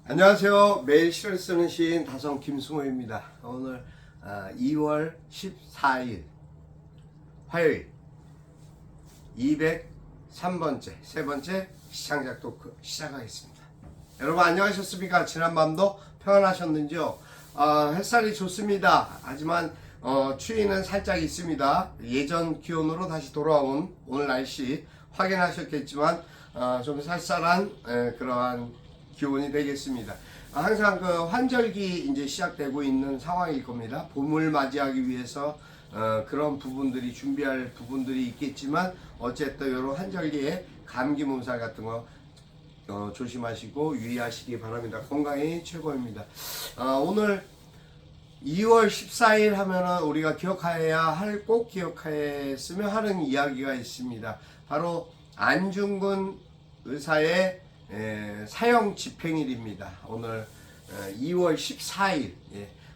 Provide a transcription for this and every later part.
안녕하세요. 매일 시를 쓰는 시인 다성 김승호입니다. 오늘 2월 14일 화요일 203번째 세 번째 시창작 토크 시작하겠습니다. 여러분 안녕하셨습니까? 지난밤도 평안하셨는지요? 햇살이 좋습니다. 하지만 추위는 살짝 있습니다. 예전 기온으로 다시 돌아온 오늘 날씨 확인하셨겠지만 좀 쌀쌀한 그러한 기온이 되겠습니다. 항상 그 환절기 이제 시작되고 있는 상황일 겁니다. 봄을 맞이하기 위해서 그런 부분들이 준비할 부분들이 있겠지만 어쨌든 이런 환절기에 감기 몸살 같은 거 조심하시고 유의하시기 바랍니다. 건강이 최고입니다. 오늘 2월 14일 하면은 우리가 기억해야 할, 꼭 기억했으면 하는 이야기가 있습니다. 바로 안중근 의사의 사형 집행일입니다. 오늘 2월 14일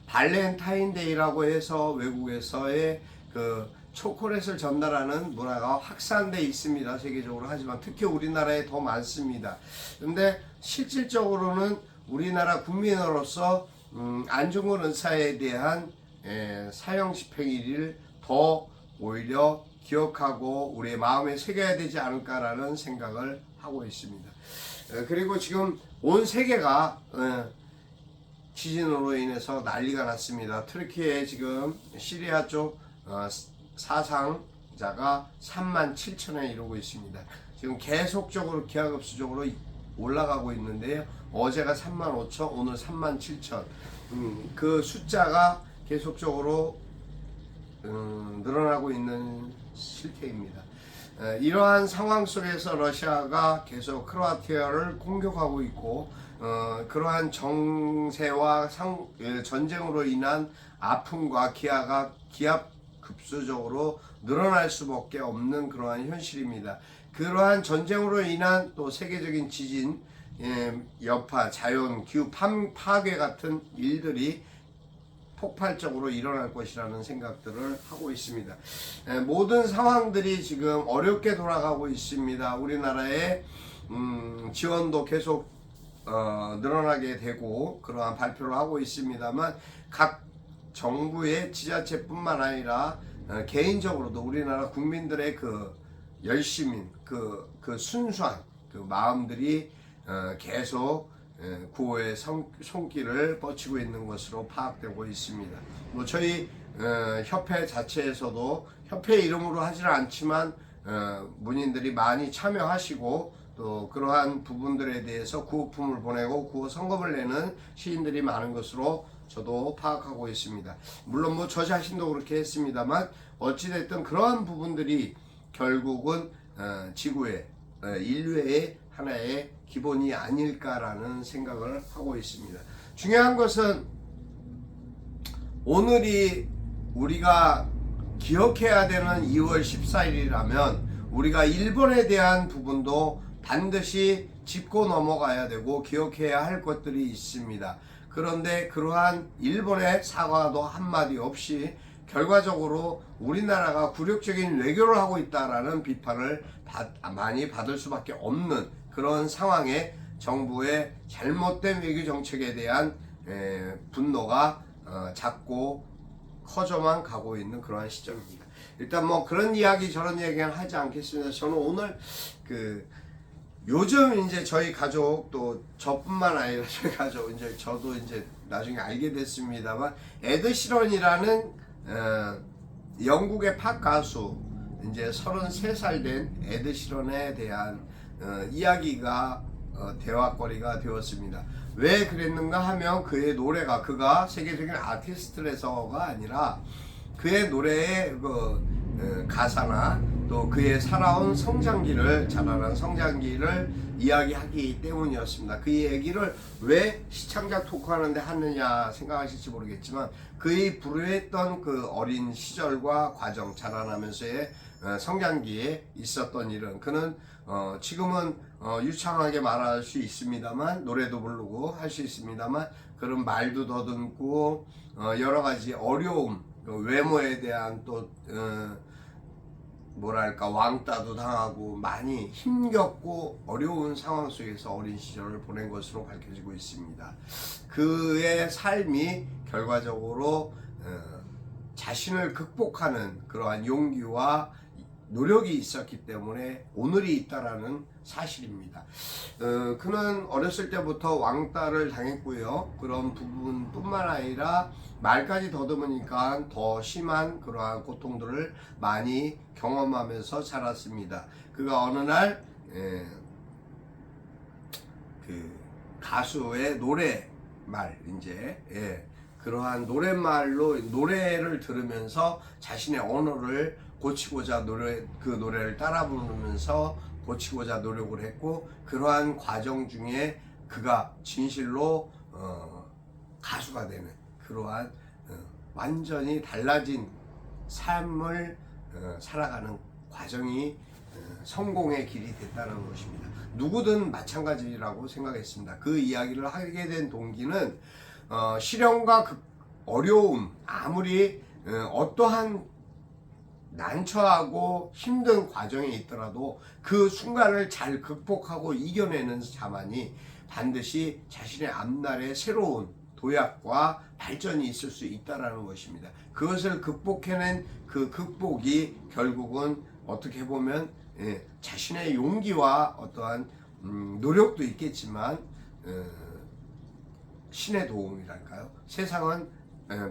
발렌타인데이라고 해서 외국에서의 그 초콜릿을 전달하는 문화가 확산되어 있습니다. 세계적으로. 하지만 특히 우리나라에 더 많습니다. 근데 실질적으로는 우리나라 국민으로서 안중근 의사에 대한 사형 집행일을 더 오히려 기억하고 우리의 마음에 새겨야 되지 않을까라는 생각을 하고 있습니다. 그리고 지금 온 세계가 지진으로 인해서 난리가 났습니다. 터키에 지금 시리아 쪽 사상자가 37,000에 이르고 있습니다. 지금 계속적으로 기하급수적으로 올라가고 있는데요. 어제가 35,000, 오늘 37,000. 그 숫자가 계속적으로 늘어나고 있는 실태입니다. 이러한 상황 속에서 러시아가 계속 크로아티아를 공격하고 있고 그러한 정세와 전쟁으로 인한 아픔과 기하급수적으로 늘어날 수밖에 없는 그러한 현실입니다. 그러한 전쟁으로 인한 또 세계적인 지진, 여파, 자연, 기후 파괴 같은 일들이 폭발적으로 일어날 것이라는 생각들을 하고 있습니다. 모든 상황들이 지금 어렵게 돌아가고 있습니다. 우리나라의 지원도 계속 늘어나게 되고 그러한 발표를 하고 있습니다만 각 정부의 지자체뿐만 아니라 개인적으로도 우리나라 국민들의 그 열심인 그 순수한 그 마음들이 계속 구호의 손길을 뻗치고 있는 것으로 파악되고 있습니다. 뭐 저희 협회 자체에서도 협회 이름으로 하지는 않지만 문인들이 많이 참여하시고 또 그러한 부분들에 대해서 구호품을 보내고 구호 성금을 내는 시인들이 많은 것으로 저도 파악하고 있습니다. 물론 뭐 저 자신도 그렇게 했습니다만 어찌됐든 그러한 부분들이 결국은 지구의 인류의 하나의 기본이 아닐까라는 생각을 하고 있습니다. 중요한 것은 오늘이 우리가 기억해야 되는 2월 14일이라면 우리가 일본에 대한 부분도 반드시 짚고 넘어가야 되고 기억해야 할 것들이 있습니다. 그런데 그러한 일본의 사과도 한마디 없이 결과적으로 우리나라가 굴욕적인 외교를 하고 있다라는 비판을 많이 받을 수밖에 없는 그런 상황에 정부의 잘못된 외교 정책에 대한 분노가 자꾸 커져만 가고 있는 그러한 시점입니다. 일단 뭐 그런 이야기 저런 이야기는 하지 않겠습니다. 저는 오늘 요즘 이제 저희 가족 또 저뿐만 아니라 저희 가족 이제 저도 이제 나중에 알게 됐습니다만 에드 시런이라는 영국의 팝 가수 이제 33살 된 에드 시런에 대한 이야기가 대화거리가 되었습니다. 왜 그랬는가 하면 그의 노래가 그가 세계적인 아티스트라서가 아니라 그의 노래의 가사나 또 그의 살아온 성장기를 자라난 성장기를 이야기하기 때문이었습니다. 그 얘기를 왜 시창작 토크하는데 하느냐 생각하실지 모르겠지만 그의 불우했던 그 어린 시절과 과정 자라나면서의 성장기에 있었던 일은 그는 지금은 유창하게 말할 수 있습니다만 노래도 부르고 할 수 있습니다만 그런 말도 더듬고 여러 가지 어려움 외모에 대한 또 뭐랄까 왕따도 당하고 많이 힘겹고 어려운 상황 속에서 어린 시절을 보낸 것으로 밝혀지고 있습니다. 그의 삶이 결과적으로 자신을 극복하는 그러한 용기와 노력이 있었기 때문에 오늘이 있다라는 사실입니다. 그는 어렸을 때부터 왕따를 당했고요. 그런 부분뿐만 아니라 말까지 더듬으니까 더 심한 그러한 고통들을 많이 경험하면서 자랐습니다. 그가 어느 날 그 가수의 노래말 그러한 노랫말로 노래를 들으면서 자신의 언어를 고치고자 그 노래를 따라 부르면서 고치고자 노력을 했고, 그러한 과정 중에 그가 진실로 가수가 되는 그러한 완전히 달라진 삶을 살아가는 과정이 성공의 길이 됐다는 것입니다. 누구든 마찬가지라고 생각했습니다. 그 이야기를 하게 된 동기는 시련과 어려움, 아무리 어떠한 난처하고 힘든 과정에 있더라도 그 순간을 잘 극복하고 이겨내는 자만이 반드시 자신의 앞날에 새로운 도약과 발전이 있을 수 있다는 것입니다. 그것을 극복해낸 그 극복이 결국은 어떻게 보면 자신의 용기와 어떠한 노력도 있겠지만 신의 도움이랄까요? 세상은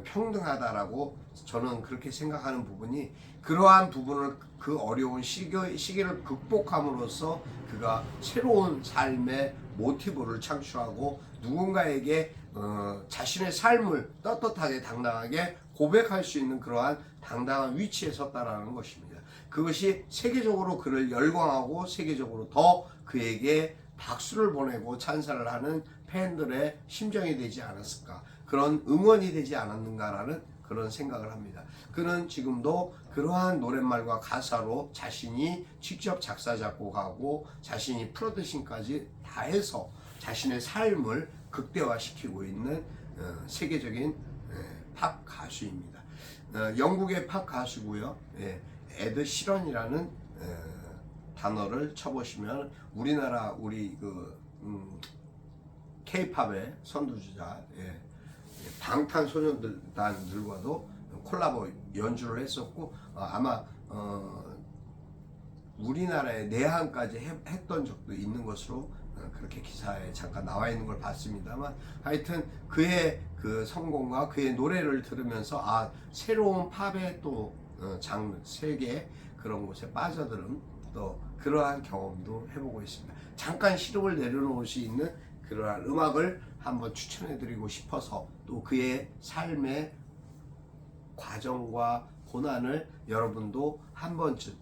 평등하다라고 저는 그렇게 생각하는 부분이, 그러한 부분을 그 어려운 시기를 극복함으로써 그가 새로운 삶의 모티브를 창출하고 누군가에게 자신의 삶을 떳떳하게 당당하게 고백할 수 있는 그러한 당당한 위치에 섰다라는 것입니다. 그것이 세계적으로 그를 열광하고 세계적으로 더 그에게 박수를 보내고 찬사를 하는 팬들의 심정이 되지 않았을까, 그런 응원이 되지 않았는가라는 그런 생각을 합니다. 그는 지금도 그러한 노랫말과 가사로 자신이 직접 작사 작곡하고 자신이 프로듀싱까지 다 해서 자신의 삶을 극대화시키고 있는 세계적인 팝 가수입니다. 영국의 팝 가수고요. 에드 시런이라는 단어를 쳐보시면 우리나라 K-팝의 선두주자 방탄소년단들과도 콜라보 연주를 했었고, 아마 우리나라에 내한까지 했던 적도 있는 것으로 그렇게 기사에 잠깐 나와 있는 걸 봤습니다만, 하여튼 그의 그 성공과 그의 노래를 들으면서 새로운 팝의 또 장르, 세계 그런 곳에 빠져드는 또 그러한 경험도 해보고 있습니다. 잠깐 시름을 내려놓을 수 있는 그러한 음악을 한번 추천해드리고 싶어서, 또 그의 삶의 과정과 고난을 여러분도 한 번쯤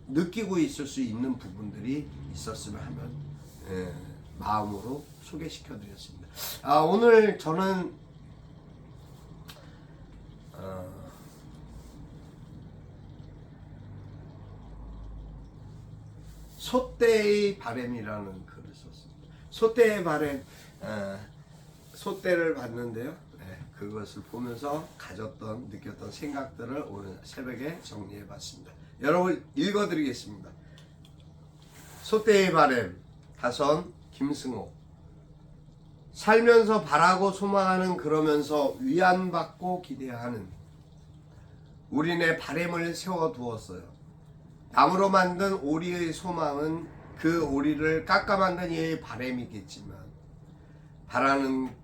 느끼고 있을 수 있는 부분들이 있었으면 하면 마음으로 소개시켜드렸습니다. 오늘 저는 소떼의 바램이라는 글을 썼습니다. 소떼의 바램, 소떼를 봤는데요. 그것을 보면서 느꼈던 생각들을 오늘 새벽에 정리해 봤습니다. 여러분 읽어드리겠습니다. 소떼의 바램, 다선 김승호. 살면서 바라고 소망하는, 그러면서 위안받고 기대하는 우리네 바램을 세워두었어요. 나무로 만든 오리의 소망은 그 오리를 깎아 만든 이의 바램이겠지만,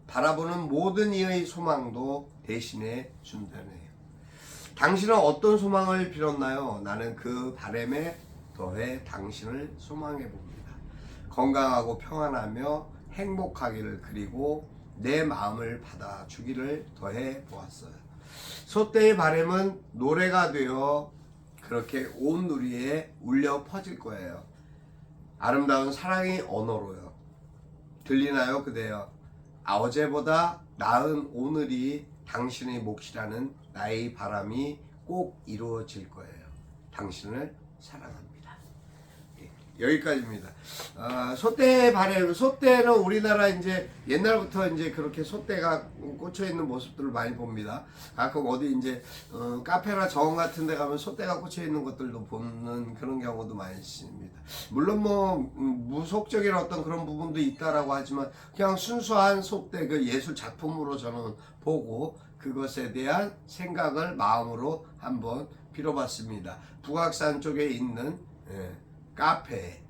바라보는 모든 이의 소망도 대신해 준다네요. 당신은 어떤 소망을 빌었나요? 나는 그 바램에 더해 당신을 소망해 봅니다. 건강하고 평안하며 행복하기를, 그리고 내 마음을 받아주기를 더해 보았어요. 소떼의 바램은 노래가 되어 그렇게 온 누리에 울려 퍼질 거예요. 아름다운 사랑의 언어로요. 들리나요, 그대여? 어제보다 나은 오늘이 당신의 몫이라는 나의 바람이 꼭 이루어질 거예요. 당신을 사랑합니다. 여기까지입니다. 소떼 바래 소떼는 우리나라 이제 옛날부터 이제 그렇게 소떼가 꽂혀 있는 모습들을 많이 봅니다. 가끔 어디 이제 카페나 정원 같은 데 가면 소떼가 꽂혀 있는 것들도 보는 그런 경우도 많이 있습니다. 물론 뭐 무속적인 어떤 그런 부분도 있다라고 하지만 그냥 순수한 소떼 그 예술 작품으로 저는 보고 그것에 대한 생각을 마음으로 한번 빌어봤습니다. 북악산 쪽에 있는 카페에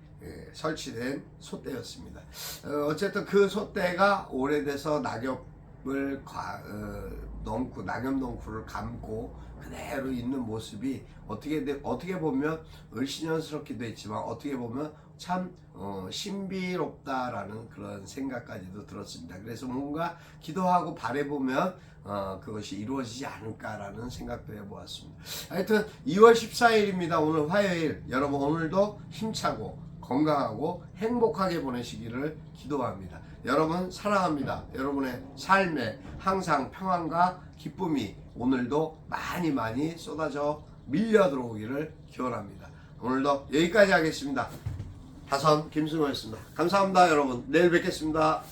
설치된 솥대였습니다. 어쨌든 그 솥대가 오래돼서 낙엽을 넘고 낙엽 넝쿨을 감고 그대로 있는 모습이 어떻게 보면 을씨년스럽기도 했지만 어떻게 보면 참 신비롭다라는 그런 생각까지도 들었습니다. 그래서 뭔가 기도하고 바라보면 그것이 이루어지지 않을까라는 생각도 해보았습니다. 하여튼 2월 14일입니다. 오늘 화요일. 여러분 오늘도 힘차고 건강하고 행복하게 보내시기를 기도합니다. 여러분 사랑합니다. 여러분의 삶에 항상 평안과 기쁨이 오늘도 많이 쏟아져 밀려 들어오기를 기원합니다. 오늘도 여기까지 하겠습니다. 다선 김승호였습니다. 감사합니다 여러분. 내일 뵙겠습니다.